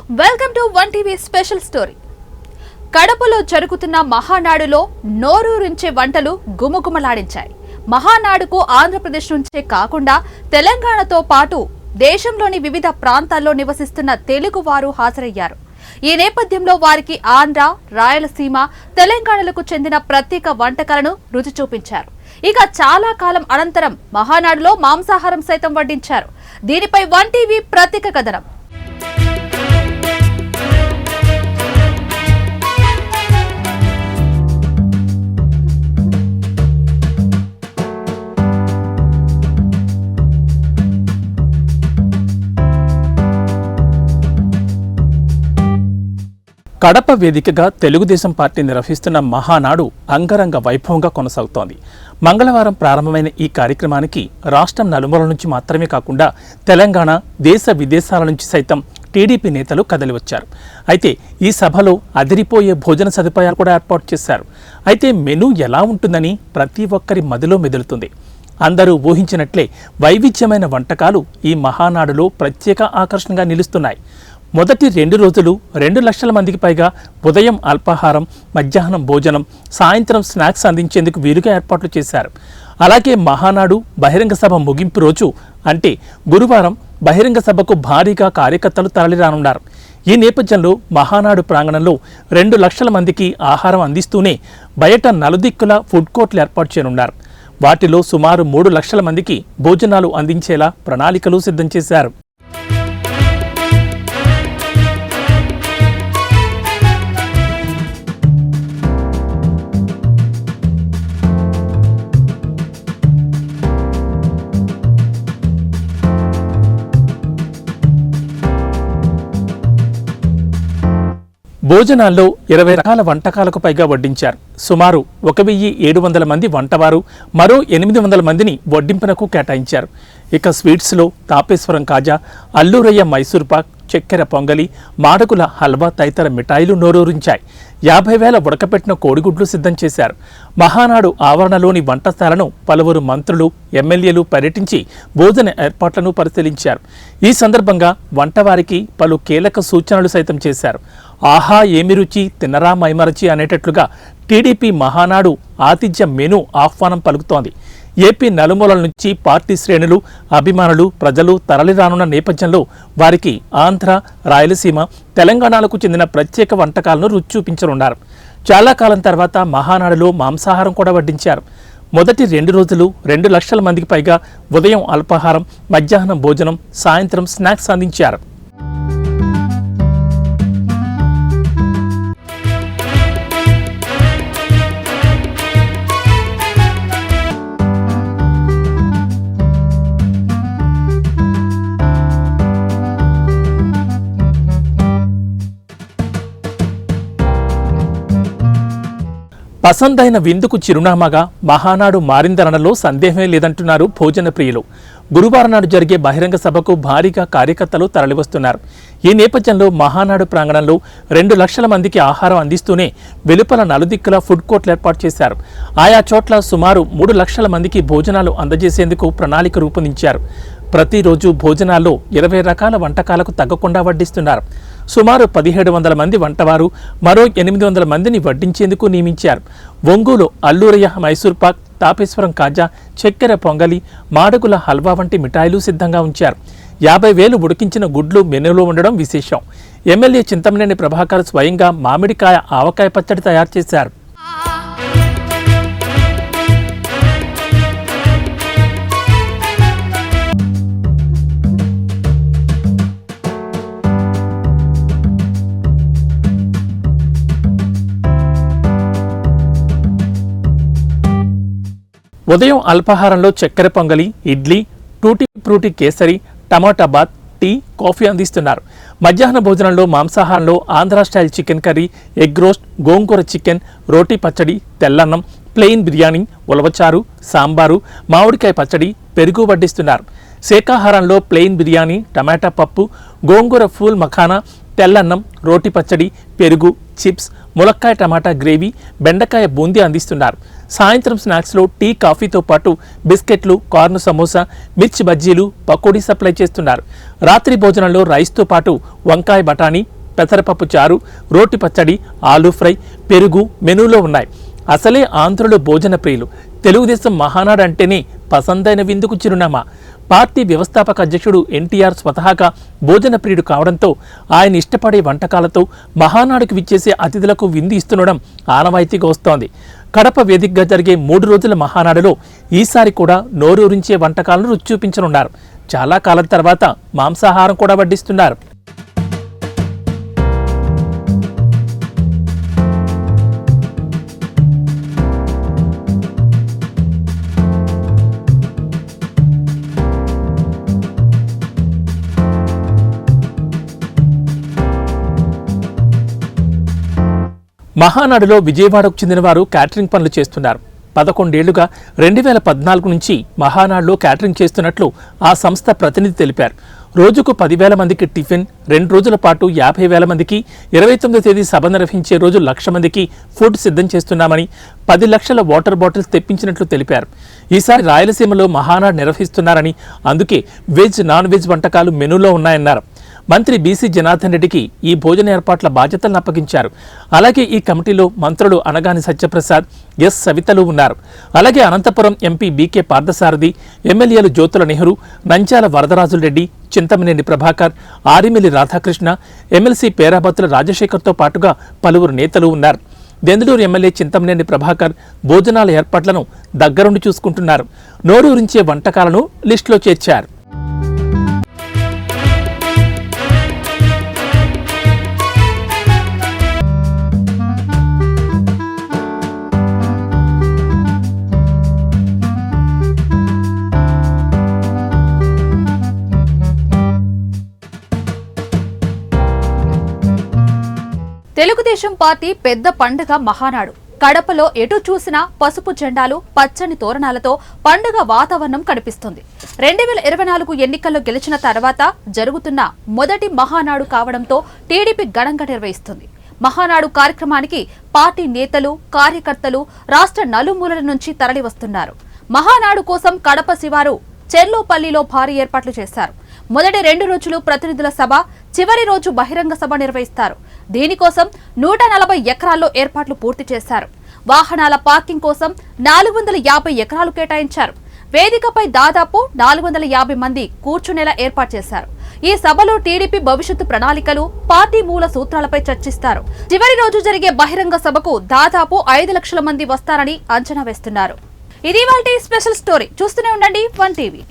Welcome to one TV special story. కడపలో జరుగుతున్న మహానాడులో నోరూరించే వంటలు గుమగుమలాడించాయి. మహానాడుకు ఆంధ్రప్రదేశ్ నుంచే కాకుండా తెలంగాణతో పాటు దేశంలోని వివిధ ప్రాంతాల్లో నివసిస్తున్న తెలుగు వారు హాజరయ్యారు. ఈ నేపథ్యంలో వారికి ఆంధ్ర, రాయలసీమ, తెలంగాణలకు చెందిన ప్రత్యేక వంటకాలను రుచి చూపించారు. ఇక చాలా కాలం అనంతరం మహానాడులో మాంసాహారం సైతం వడ్డించారు. దీనిపై వన్ టీవీ ప్రత్యేక కథనం. కడప వేదికగా తెలుగుదేశం పార్టీ నిర్వహిస్తున్న మహానాడు అంగరంగ వైభవంగా కొనసాగుతోంది. మంగళవారం ప్రారంభమైన ఈ కార్యక్రమానికి రాష్ట్రం నలుమూలల నుంచి మాత్రమే కాకుండా తెలంగాణ, దేశ విదేశాల నుంచి సైతం టీడీపీ నేతలు కదలివచ్చారు. అయితే ఈ సభలో అదిరిపోయే భోజన సదుపాయాలు కూడా ఏర్పాటు చేశారు. అయితే మెనూ ఎలా ఉంటుందని ప్రతి ఒక్కరి మదిలో మెదులుతుంది. అందరూ ఊహించినట్లే వైవిధ్యమైన వంటకాలు ఈ మహానాడులో ప్రత్యేక ఆకర్షణగా నిలుస్తున్నాయి. మొదటి 2 రోజులు 2 లక్షల మందికి పైగా ఉదయం అల్పాహారం, మధ్యాహ్నం భోజనం, సాయంత్రం స్నాక్స్ అందించేందుకు వీలుగా ఏర్పాట్లు చేశారు. అలాగే మహానాడు బహిరంగ సభ ముగింపు రోజు అంటే గురువారం బహిరంగ సభకు భారీగా కార్యకర్తలు తరలిరానున్నారు. ఈ నేపథ్యంలో మహానాడు ప్రాంగణంలో 2 లక్షల మందికి ఆహారం అందిస్తూనే బయట నలుదిక్కుల ఫుడ్ కోర్టులు ఏర్పాటు చేయనున్నారు. వాటిలో సుమారు 3 లక్షల మందికి భోజనాలు అందించేలా ప్రణాళికలు సిద్ధం చేశారు. భోజనాల్లో 20 రకాల వంటకాలకు పైగా వడ్డించారు. సుమారు 1700 మంది వంటవారు, మరో 800 మందిని వడ్డింపునకు కేటాయించారు. ఇక స్వీట్స్లో తాపేశ్వరం కాజా, అల్లూరయ్య మైసూర్ పాక్, చక్కెర పొంగలి, మాడకుల హల్వా తదితర మిఠాయిలు నోరూరించాయి. 50,000 ఉడకపెట్టిన కోడిగుడ్లు సిద్ధం చేశారు. మహానాడు ఆవరణలోని వంటశాలను పలువురు మంత్రులు, ఎమ్మెల్యేలు పర్యటించి భోజన ఏర్పాట్లను పరిశీలించారు. ఈ సందర్భంగా వంటవారికి పలు కీలక సూచనలు సైతం చేశారు. ఆహా ఏమి రుచి, తిన్నరా మైమరచి అనేటట్లుగా టీడీపీ మహానాడు ఆతిథ్య మెనూ ఆహ్వానం పలుకుతోంది. ఏపీ నలుమూలల నుంచి పార్టీ శ్రేణులు, అభిమానులు, ప్రజలు తరలిరానున్న నేపథ్యంలో వారికి ఆంధ్ర, రాయలసీమ, తెలంగాణలకు చెందిన ప్రత్యేక వంటకాలను రుచి చూపించనున్నారు. చాలా కాలం తర్వాత మహానాడులో మాంసాహారం కూడా వడ్డించారు. మొదటి 2 రోజులు 2 లక్షల మందికి పైగా ఉదయం అల్పాహారం, మధ్యాహ్నం భోజనం, సాయంత్రం స్నాక్స్ అందించారు. పసందైన విందుకు చిరునామాగా మహానాడు మారిందనలో సందేహమే లేదంటున్నారు భోజన ప్రియులు. గురువారం నాడు జరిగే బహిరంగ సభకు భారీగా కార్యకర్తలు తరలివస్తున్నారు. ఈ నేపథ్యంలో మహానాడు ప్రాంగణంలో 2 లక్షల మందికి ఆహారం అందిస్తూనే వెలుపల నలుదిక్కుల ఫుడ్ కోర్టులు ఏర్పాటు చేశారు. ఆయా చోట్ల సుమారు 3 లక్షల మందికి భోజనాలు అందజేసేందుకు ప్రణాళిక రూపొందించారు. ప్రతిరోజు భోజనాల్లో 20 రకాల వంటకాలకు తగ్గకుండా వడ్డిస్తున్నారు. సుమారు 1700 మంది వంటవారు, మరో 800 మందిని వడ్డించేందుకు నియమించారు. ఒంగోలు అల్లూరయ్య మైసూర్ పాక్, తాపేశ్వరం కాజా, చక్కెర పొంగలి, మాడగుల హల్వా వంటి మిఠాయిలు సిద్ధంగా ఉంచారు. 50,000 ఉడికించిన గుడ్లు మెనూలో ఉండడం విశేషం. ఎమ్మెల్యే చింతమనేని ప్రభాకర్ స్వయంగా మామిడికాయ, ఆవకాయ పచ్చడి తయారు చేశారు. ఉదయం అల్పాహారంలో చక్కెర పొంగలి, ఇడ్లీ, టూటీ ఫ్రూటీ కేసరి, టమాటా బాత్, టీ, కాఫీ అందిస్తున్నారు. మధ్యాహ్న భోజనంలో మాంసాహారంలో Andhra style chicken curry, egg roast, gongura chicken, రోటీ పచ్చడి, తెల్లన్నం, ప్లెయిన్ బిర్యానీ, ఉలవచారు, సాంబారు, మామిడికాయ పచ్చడి, పెరుగు వడ్డిస్తున్నారు. శాకాహారంలో ప్లెయిన్ బిర్యానీ, టమాటా పప్పు, గోంగూర ఫూల్ మఖానా, తెల్లన్నం, రోటి పచ్చడి, పెరుగు, చిప్స్, ములక్కాయ టమాటా గ్రేవీ, బెండకాయ బూందీ అందిస్తున్నారు. సాయంత్రం స్నాక్స్లో టీ, కాఫీతో పాటు బిస్కెట్లు, కార్న్ సమోసా, మిర్చి బజ్జీలు, పకోడీ సప్లై చేస్తున్నారు. రాత్రి భోజనంలో రైస్తో పాటు వంకాయ బఠానీ, పెసరపప్పు చారు, రోటి పచ్చడి, ఆలూ ఫ్రై, పెరుగు మెనూలో ఉన్నాయి. అసలే ఆంధ్రులు భోజన ప్రియులు. తెలుగుదేశం మహానాడు అంటేనే పసందైన విందుకు చిరునామా. పార్టీ వ్యవస్థాపక అధ్యక్షుడు ఎన్టీఆర్ స్వతహాగా భోజన ప్రియుడు కావడంతో ఆయన ఇష్టపడే వంటకాలతో మహానాడుకు విచ్చేసే అతిథులకు విందు ఇస్తుండడం ఆనవాయితీగా వస్తోంది. కడప వేదికగా జరిగే 3 రోజుల మహానాడులో ఈసారి కూడా నోరూరించే వంటకాలను రుచి చూపించనున్నారు. చాలా కాలం తర్వాత మాంసాహారం కూడా వడ్డిస్తున్నారు. మహానాడులో విజయవాడకు చెందిన వారు క్యాటరింగ్ పనులు చేస్తున్నారు. 11 ఏళ్లుగా 2014 నుంచి మహానాడులో క్యాటరింగ్ చేస్తున్నట్లు ఆ సంస్థ ప్రతినిధి తెలిపారు. రోజుకు 10,000 మందికి టిఫిన్, 2 రోజుల పాటు 50,000 మందికి, 29వ తేదీ సభ నిర్వహించే రోజు 1,00,000 మందికి ఫుడ్ సిద్ధం చేస్తున్నామని, 10 లక్షల వాటర్ బాటిల్స్ తెప్పించినట్లు తెలిపారు. ఈసారి రాయలసీమలో మహానాడు నిర్వహిస్తున్నారని, అందుకే వెజ్, నాన్ వెజ్ వంటకాలు మెనూలో ఉన్నాయన్నారు. మంత్రి బీసీ జనార్దన్ రెడ్డికి ఈ భోజన ఏర్పాట్ల బాధ్యతలను అప్పగించారు. అలాగే ఈ కమిటీలో మంత్రులు అనగాని సత్యప్రసాద్, ఎస్ సవితలు ఉన్నారు. అలాగే అనంతపురం ఎంపీ బీకే పార్థసారథి, ఎమ్మెల్యేలు జ్యోతుల నెహ్రూ, నంచాల వరదరాజులరెడ్డి, చింతమనేని ప్రభాకర్, ఆరిమిల్లి రాధాకృష్ణ, ఎమ్మెల్సీ పేరాబత్తుల రాజశేఖర్తో పాటుగా పలువురు నేతలు ఉన్నారు. దెందులూరు ఎమ్మెల్యే చింతమనేని ప్రభాకర్ భోజనాల ఏర్పాట్లను దగ్గరుండి చూసుకుంటున్నారు. నోరూరించే వంటకాలను లిస్టులో చేర్చారు. తెలుగుదేశం పార్టీ పెద్ద పండుగ మహానాడు. కడపలో ఎటు చూసినా పసుపు జెండాలు, పచ్చని తోరణాలతో పండుగ వాతావరణం కనిపిస్తుంది. 2024 ఎన్నికల్లో గెలిచిన తర్వాత జరుగుతున్న మొదటి మహానాడు కావడంతో టీడీపీ ఘనంగా నిర్వహిస్తుంది. మహానాడు కార్యక్రమానికి పార్టీ నేతలు, కార్యకర్తలు రాష్ట్ర నలుమూలల నుంచి తరలివస్తున్నారు. మహానాడు కోసం కడప శివారు చెర్లోపల్లిలో భారీ ఏర్పాట్లు చేశారు. మొదటి 2 రోజులు ప్రతినిధుల సభ, చివరి రోజు బహిరంగ సభ నిర్వహిస్తారు. దీనికోసం 140 ఎకరాల్లో ఏర్పాట్లు పూర్తి చేశారు. వాహనాల పార్కింగ్ కోసం 450 ఎకరాలు కేటాయించారు. వేదికపై దాదాపు 450 మంది కూర్చునేలా ఏర్పాటు చేశారు. ఈ సభలో టీడీపీ భవిష్యత్తు ప్రణాళికలు, పార్టీ మూల సూత్రాలపై చర్చిస్తారు. చివరి రోజు జరిగే బహిరంగ సభకు దాదాపు 5 లక్షల మంది వస్తారని అంచనా వేస్తున్నారు. ఇది ఇవాల్టి స్పెషల్ స్టోరీ. చూస్తూనే ఉండండి 1 టీవీ.